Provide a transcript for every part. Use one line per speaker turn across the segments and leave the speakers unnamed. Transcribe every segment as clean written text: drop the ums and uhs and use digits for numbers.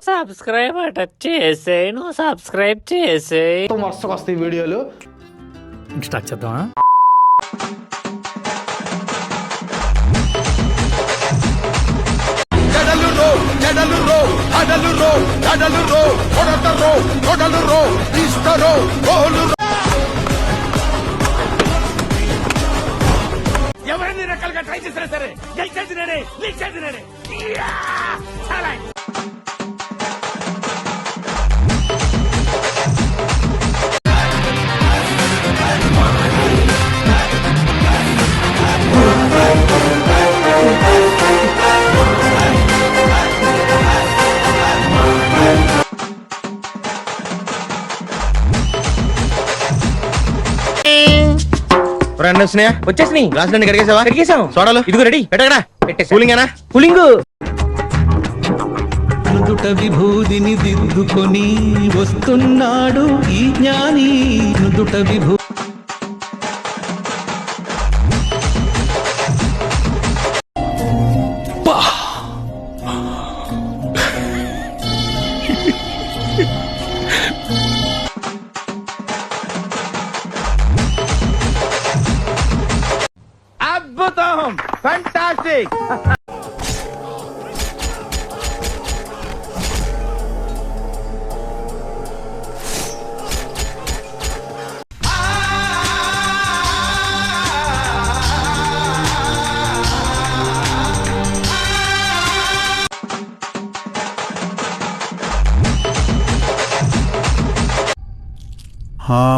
Subscribe అట చేసేయి, నువ్వు సబ్స్క్రైబ్ చేసేయి.
మస్తు వస్తాయి వీడియోలు.
స్టార్ట్ చేద్దామా?
ఎవరైనా రకాలుగా ట్రై చేసినా సరే గెలిచేది నేనే, గెలిచేది నేనే.
వచ్చేసినాయి.
గ్లాసులన్నీ కడిగేసావా?
కడిగేసాం.
సోడాలు
ఇదిగో రెడీ.
పెట్టగడా.
పెట్టేసా.
కూలింగేనా?
కూలింగ్.
నుదుట విభూదిని దిద్దుకొని వస్తున్నాడు ఈ జ్ఞాని. నుదుట విభూ
అద్భుతం, ఫంటాస్టిక్.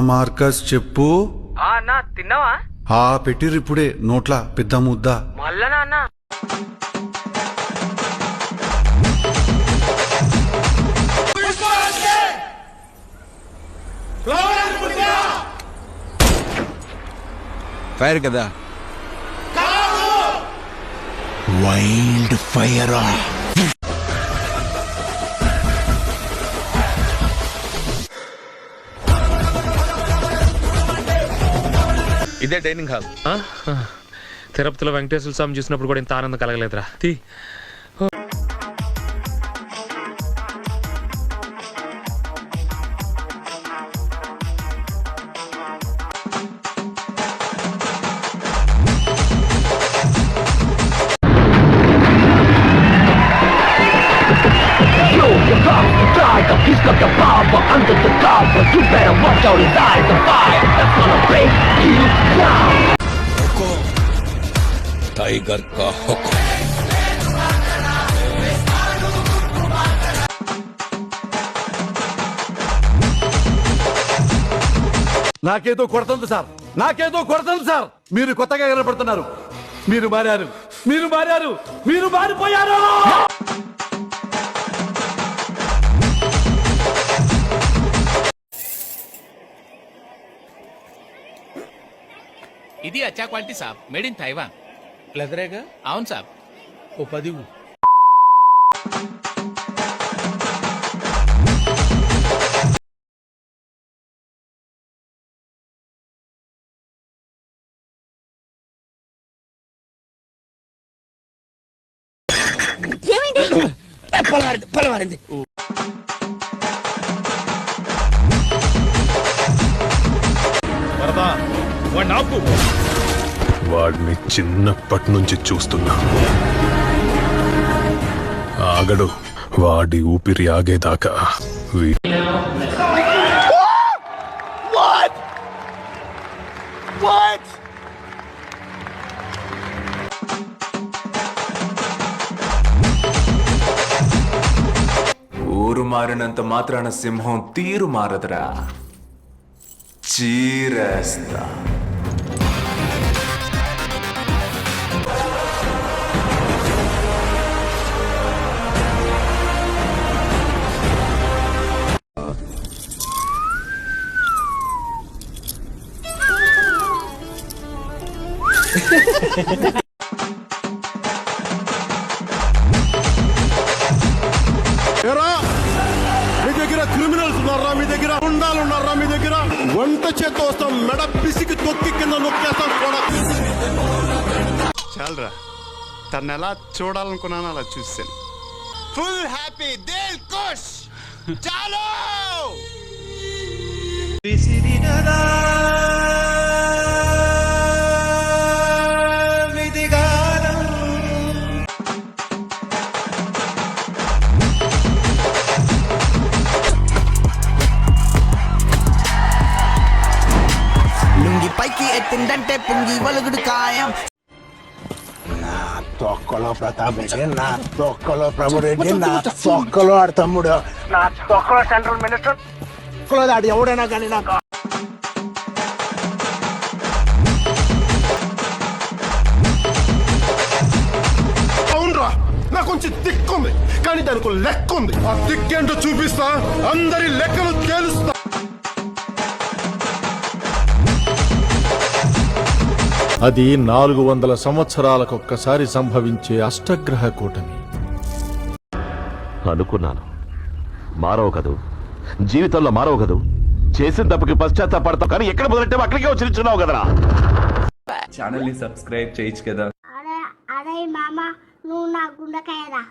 మార్కస్ చెప్పు.
అన్నా తిన్నావా?
పెట్టిర్రిప్పుడే నోట్ల పెద్ద ముద్ద.
మళ్ళా అన్న
ఫైర్ కదా,
వైల్డ్ ఫైర్.
ఇదే డైనింగ్ హాల్.
తిరుపతిలో వెంకటేశ్వర స్వామి చూసినప్పుడు కూడా ఇంత ఆనందం కలగలేదురా.
టైగర్ కా హుకుం.
నాకేదో కొడుతుంది సార్, నాకేదో కొడుతుంది సార్. మీరు కొత్తగా కనపడుతున్నారు. మీరు మారారు, మీరు మారారు, మీరు మారిపోయారు.
ఇది అచ్చా క్వాలిటీ సాబ్, మేడ్ ఇన్ తైవాన్.
లెదరేగా?
అవును సాబ్.
ఓ 10.
పొలవారింది.
వాడిని చిన్నప్పటి నుంచి చూస్తున్నా. ఆగడు, వాడి ఊపిరి ఆగేదాకా.
ఊరు మారినంత మాత్రాన సింహం తీరు మారదురా, చీరేస్తా.
మీ దగ్గర క్రిమినల్స్ ఉన్నారా? మీ దగ్గర ఉండాలు ఉన్నారా? మీ దగ్గర వంట చేత వస్తాం, మెడ పిసికి తొక్కి కింద నొక్కేస్తాం కూడా. చాలరా,
తను ఎలా చూడాలనుకున్నాను అలా చూసాను. ఫుల్ హ్యాపీ దిల్ ఖుష్. చాలు
లుంగి పైకి ఎత్తిందంటే పుంగి వలుగుడు ఖాయం.
తొక్కలో ప్రతాప్ రెడ్డి, నా తొక్కలో ప్రభు రెడ్డి, నా తొక్కలో ఆడు తమ్ముడు, నా తొక్కలో సెంట్రల్ మినిస్టర్, ఆడు ఎవడైనా కానీ నాకు అవునరా. నాకు కొంచెం దిక్కుంది కానీ దానికి లెక్క ఉంది. ఆ దిక్కేంటో చూపిస్తా, అందరి లెక్కలు తేలుస్తా.
అది 400 సంవత్సరాలకొక్కసారి సంభవించే అష్టగ్రహ కూటమి.
అనుకున్నాను మారవు కదూ, జీవితంలో మారవు కదూ, చేసిన తప్పకి పశ్చాత్తాపడతావు కానీ ఎక్కడ మొదలెట్టావు అక్కడికే వచ్చి నిల్చున్నావు కదరా.
ఛానల్ ని సబ్స్క్రైబ్ చేయొచ్చు కదా.
అరే మామ, నువ్వు నా గుండెకాయరా.